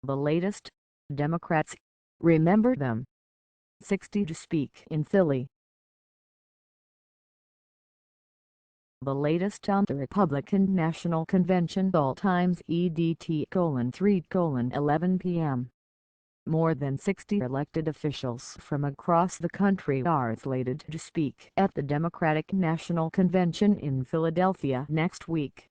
The latest, Democrats, remember them. 60 to speak in Philly. The latest on the Republican National Convention. All times EDT:3:11 p.m. More than 60 elected officials from across the country are slated to speak at the Democratic National Convention in Philadelphia next week.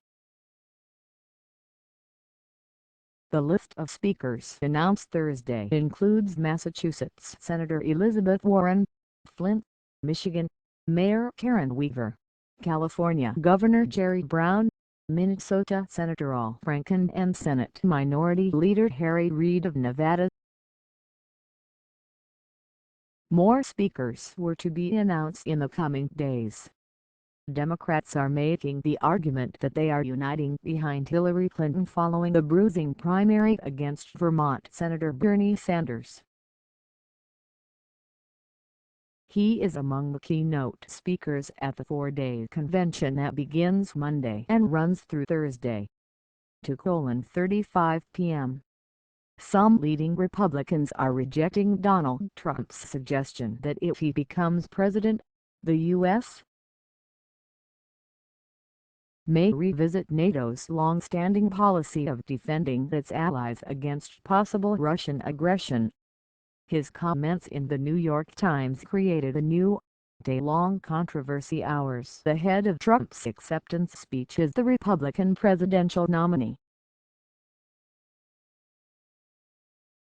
The list of speakers announced Thursday includes Massachusetts Senator Elizabeth Warren, Flint, Michigan, Mayor Karen Weaver, California Governor Jerry Brown, Minnesota Senator Al Franken and Senate Minority Leader Harry Reid of Nevada. More speakers were to be announced in the coming days. Democrats are making the argument that they are uniting behind Hillary Clinton following a bruising primary against Vermont Senator Bernie Sanders. He is among the keynote speakers at the four-day convention that begins Monday and runs through Thursday. 2:35 p.m. Some leading Republicans are rejecting Donald Trump's suggestion that if he becomes president, the U.S. may revisit NATO's long-standing policy of defending its allies against possible Russian aggression. His comments in the New York Times created a new, day-long controversy hours ahead of Trump's acceptance speech as the Republican presidential nominee.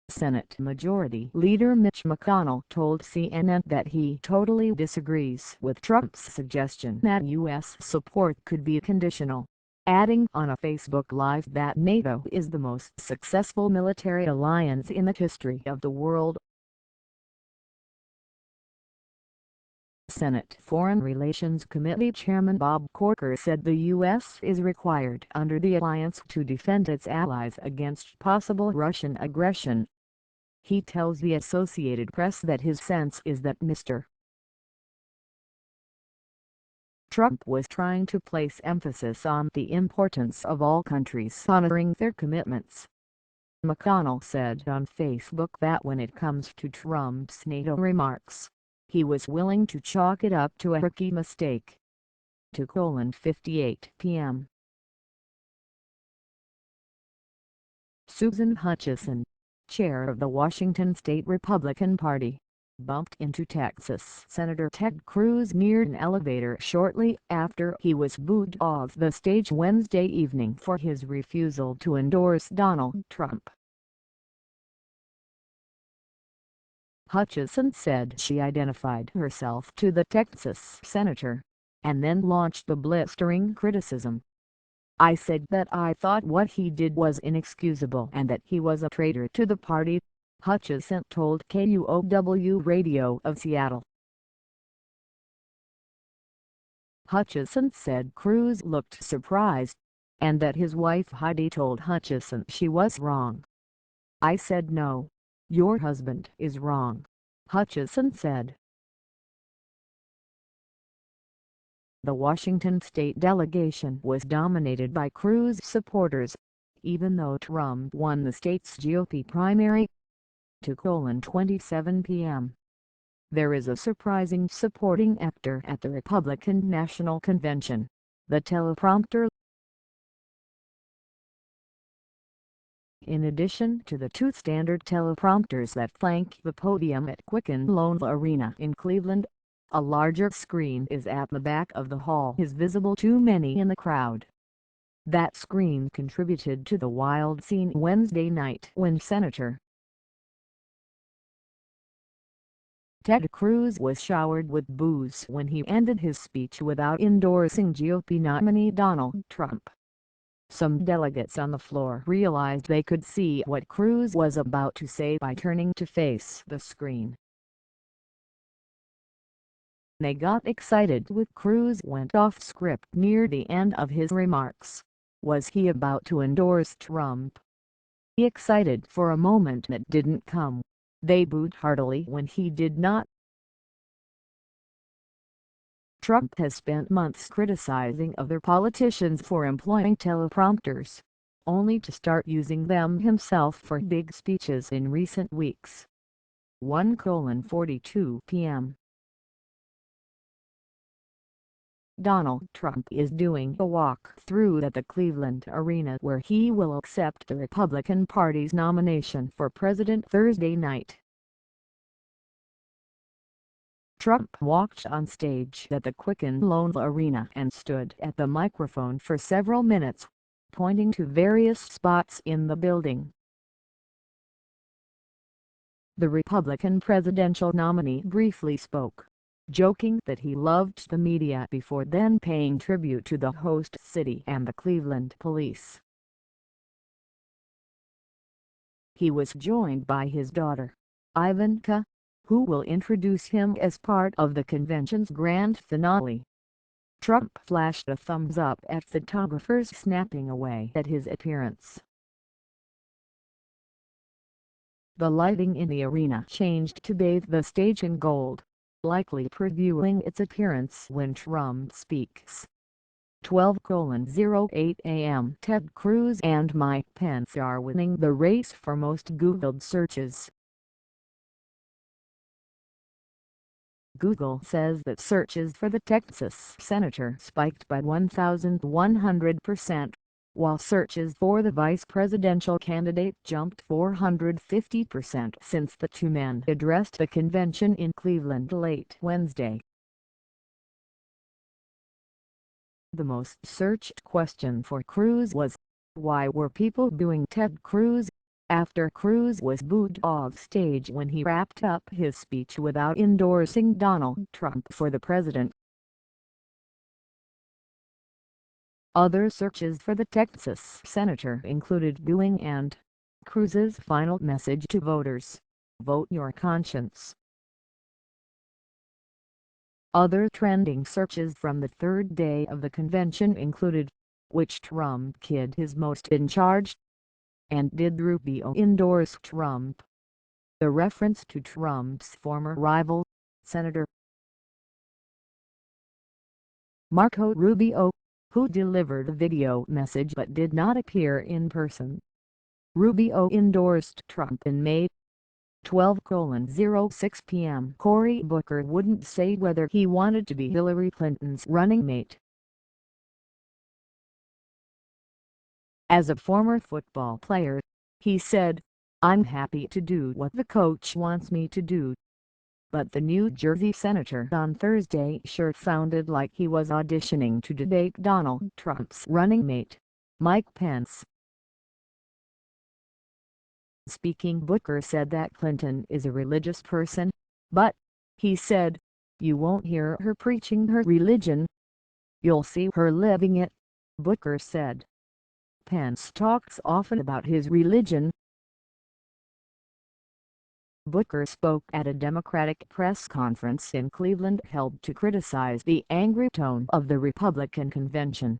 Senate Majority Leader Mitch McConnell told CNN that he totally disagrees with Trump's suggestion that U.S. support could be conditional, adding on a Facebook Live that NATO is the most successful military alliance in the history of the world. Senate Foreign Relations Committee Chairman Bob Corker said the U.S. is required under the alliance to defend its allies against possible Russian aggression. He tells the Associated Press that his sense is that Mr. Trump was trying to place emphasis on the importance of all countries honoring their commitments. McConnell said on Facebook that when it comes to Trump's NATO remarks, he was willing to chalk it up to a rookie mistake. 2:58 p.m. Susan Hutchison, chair of the Washington State Republican Party, bumped into Texas Senator Ted Cruz near an elevator shortly after he was booed off the stage Wednesday evening for his refusal to endorse Donald Trump. Hutchison said she identified herself to the Texas senator, and then launched the blistering criticism. "I said that I thought what he did was inexcusable and that he was a traitor to the party," Hutchison told KUOW Radio of Seattle. Hutchison said Cruz looked surprised, and that his wife Heidi told Hutchison she was wrong. "I said no. Your husband is wrong," Hutchison said. The Washington state delegation was dominated by Cruz supporters, even though Trump won the state's GOP primary. 2:27 p.m. There is a surprising supporting actor at the Republican National Convention: the teleprompter. In addition to the two standard teleprompters that flank the podium at Quicken Loans Arena in Cleveland, a larger screen is at the back of the hall is visible to many in the crowd. That screen contributed to the wild scene Wednesday night when Senator Ted Cruz was showered with boos when he ended his speech without endorsing GOP nominee Donald Trump. Some delegates on the floor realized they could see what Cruz was about to say by turning to face the screen. They got excited when Cruz went off script near the end of his remarks. Was he about to endorse Trump? Excited for a moment that didn't come. They booed heartily when he did not. Trump has spent months criticizing other politicians for employing teleprompters. only to start using them himself for big speeches in recent weeks. 1:42 p.m. Donald Trump is doing a walk-through at the Cleveland Arena where he will accept the Republican Party's nomination for president Thursday night. Trump walked on stage at the Quicken Loans Arena and stood at the microphone for several minutes, pointing to various spots in the building. The Republican presidential nominee briefly spoke, joking that he loved the media before then paying tribute to the host city and the Cleveland police. He was joined by his daughter, Ivanka, who will introduce him as part of the convention's grand finale. Trump flashed a thumbs up at photographers snapping away at his appearance. The lighting in the arena changed to bathe the stage in gold, likely previewing its appearance when Trump speaks. 12:08 a.m. Ted Cruz and Mike Pence are winning the race for most Googled searches. Google says that searches for the Texas senator spiked by 1,100%, while searches for the vice presidential candidate jumped 450% since the two men addressed the convention in Cleveland late Wednesday. The most searched question for Cruz was, why were people booing Ted Cruz? After Cruz was booed off stage when he wrapped up his speech without endorsing Donald Trump for the president. Other searches for the Texas senator included booing and Cruz's final message to voters, "Vote your conscience." Other trending searches from the third day of the convention included, which Trump kid is most in charge? And did Rubio endorse Trump? The reference to Trump's former rival, Senator Marco Rubio, who delivered a video message but did not appear in person. Rubio endorsed Trump in May. 12:06 p.m. Cory Booker wouldn't say whether he wanted to be Hillary Clinton's running mate. As a former football player, he said, "I'm happy to do what the coach wants me to do." But the New Jersey senator on Thursday sure sounded like he was auditioning to debate Donald Trump's running mate, Mike Pence. Speaking, Booker said that Clinton is a religious person, but, he said, "You won't hear her preaching her religion. You'll see her living it," Booker said. Pence talks often about his religion. Booker spoke at a Democratic press conference in Cleveland held to criticize the angry tone of the Republican convention.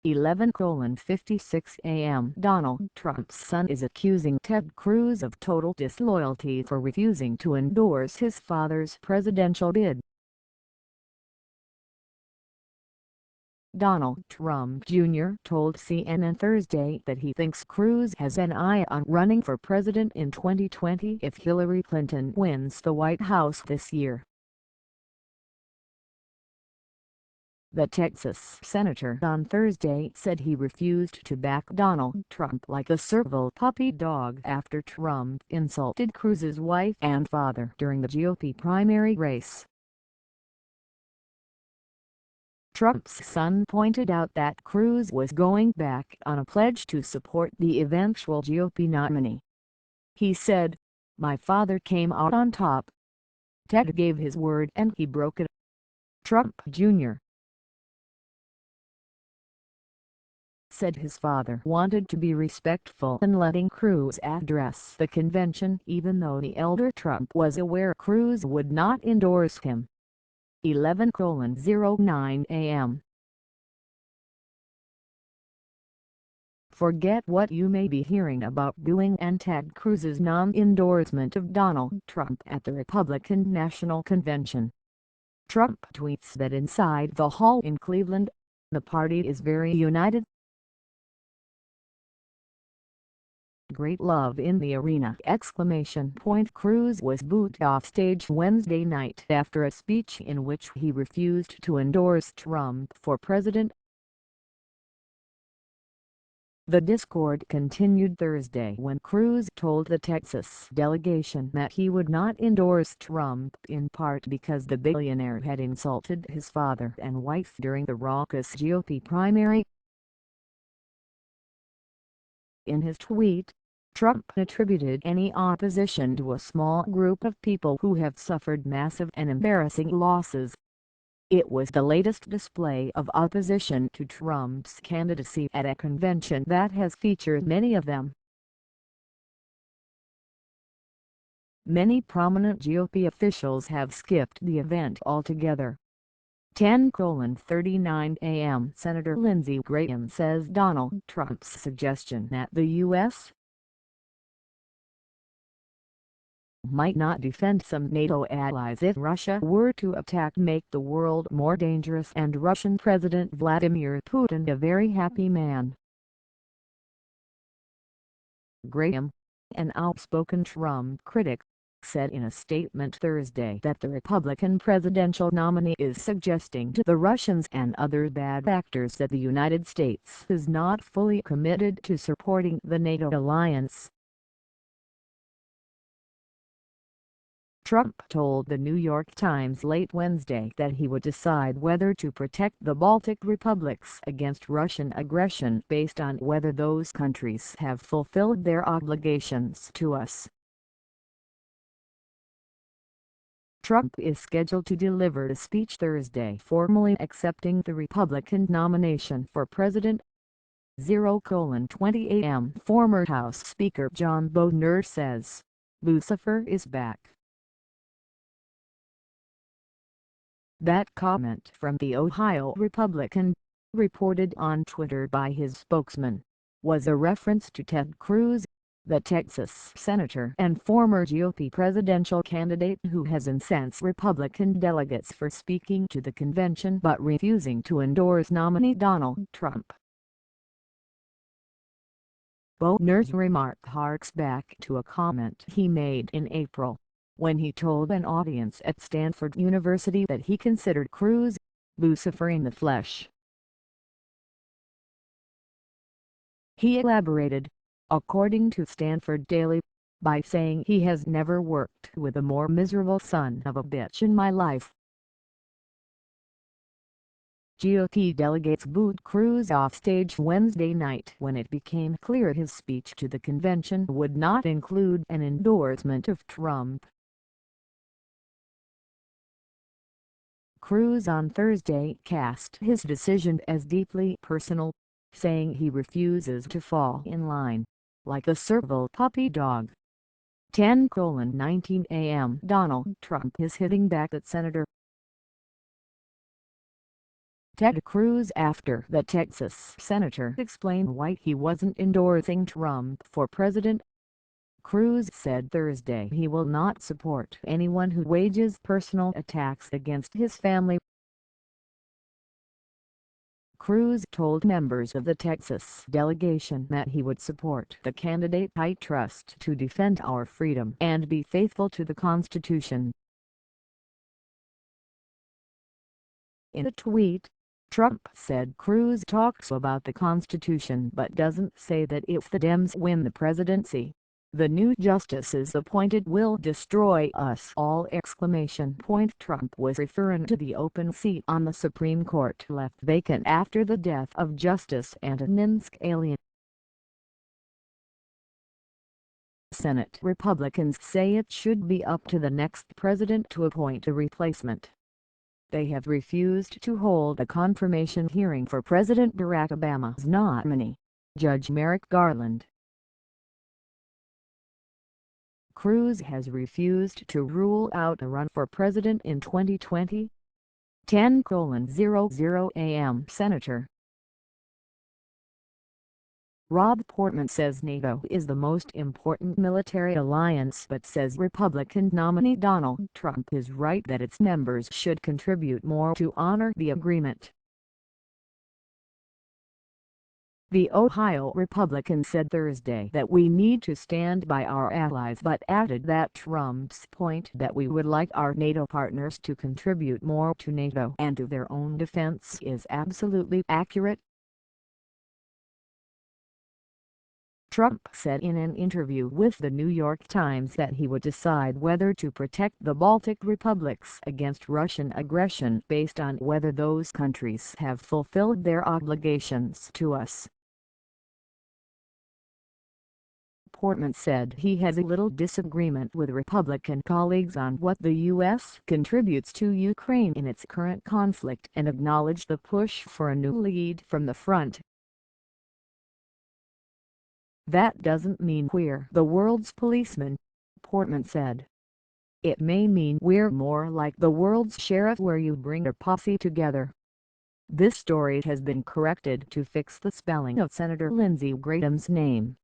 11:56 a.m. Donald Trump's son is accusing Ted Cruz of total disloyalty for refusing to endorse his father's presidential bid. Donald Trump Jr. told CNN Thursday that he thinks Cruz has an eye on running for president in 2020 if Hillary Clinton wins the White House this year. The Texas senator on Thursday said he refused to back Donald Trump like a servile puppy dog after Trump insulted Cruz's wife and father during the GOP primary race. Trump's son pointed out that Cruz was going back on a pledge to support the eventual GOP nominee. He said, "My father came out on top. Ted gave his word and he broke it." Trump Jr. said his father wanted to be respectful in letting Cruz address the convention even though the elder Trump was aware Cruz would not endorse him. 11:09 a.m. Forget what you may be hearing about booing and Ted Cruz's non-endorsement of Donald Trump at the Republican National Convention. Trump tweets that inside the hall in Cleveland, the party is very united. "Great love in the arena!" Cruz was booed off stage Wednesday night after a speech in which he refused to endorse Trump for president. The discord continued Thursday when Cruz told the Texas delegation that he would not endorse Trump, in part because the billionaire had insulted his father and wife during the raucous GOP primary. In his tweet, Trump attributed any opposition to a small group of people who have suffered massive and embarrassing losses. It was the latest display of opposition to Trump's candidacy at a convention that has featured many of them. Many prominent GOP officials have skipped the event altogether. 10:39 a.m. Senator Lindsey Graham says Donald Trump's suggestion that the U.S. might not defend some NATO allies if Russia were to attack make the world more dangerous and Russian President Vladimir Putin a very happy man. Graham, an outspoken Trump critic, said in a statement Thursday that the Republican presidential nominee is suggesting to the Russians and other bad actors that the United States is not fully committed to supporting the NATO alliance. Trump told the New York Times late Wednesday that he would decide whether to protect the Baltic republics against Russian aggression based on whether those countries have fulfilled their obligations to us. Trump is scheduled to deliver a speech Thursday formally accepting the Republican nomination for president. 0:20 a.m. Former House Speaker John Boehner says, "Lucifer is back." That comment from the Ohio Republican, reported on Twitter by his spokesman, was a reference to Ted Cruz, the Texas senator and former GOP presidential candidate who has incensed Republican delegates for speaking to the convention but refusing to endorse nominee Donald Trump. Boehner's remark harks back to a comment he made in April, when he told an audience at Stanford University that he considered Cruz Lucifer in the flesh. He elaborated, according to Stanford Daily, by saying he has never worked with a more miserable son of a bitch in my life. GOP delegates booed Cruz off stage Wednesday night when it became clear his speech to the convention would not include an endorsement of Trump. Cruz on Thursday cast his decision as deeply personal, saying he refuses to fall in line, like a servile puppy dog. 10:19 a.m. Donald Trump is hitting back at Senator Ted Cruz after the Texas senator explained why he wasn't endorsing Trump for president. Cruz said Thursday he will not support anyone who wages personal attacks against his family. Cruz told members of the Texas delegation that he would support the candidate I trust to defend our freedom and be faithful to the Constitution. In a tweet, Trump said Cruz talks about the Constitution but doesn't say that if the Dems win the presidency, the new justices appointed will destroy us all! Trump was referring to the open seat on the Supreme Court left vacant after the death of Justice Antonin Scalia. Senate Republicans say it should be up to the next president to appoint a replacement. They have refused to hold a confirmation hearing for President Barack Obama's nominee, Judge Merrick Garland. Cruz has refused to rule out a run for president in 2020. 10:00 a.m. Senator Rob Portman says NATO is the most important military alliance but says Republican nominee Donald Trump is right that its members should contribute more to honor the agreement. The Ohio Republican said Thursday that we need to stand by our allies, but added that Trump's point that we would like our NATO partners to contribute more to NATO and to their own defense is absolutely accurate. Trump said in an interview with the New York Times that he would decide whether to protect the Baltic republics against Russian aggression based on whether those countries have fulfilled their obligations to us. Portman said he has a little disagreement with Republican colleagues on what the U.S. contributes to Ukraine in its current conflict and acknowledged the push for a new lead from the front. "That doesn't mean we're the world's policeman," Portman said. "It may mean we're more like the world's sheriff, where you bring a posse together." This story has been corrected to fix the spelling of Senator Lindsey Graham's name.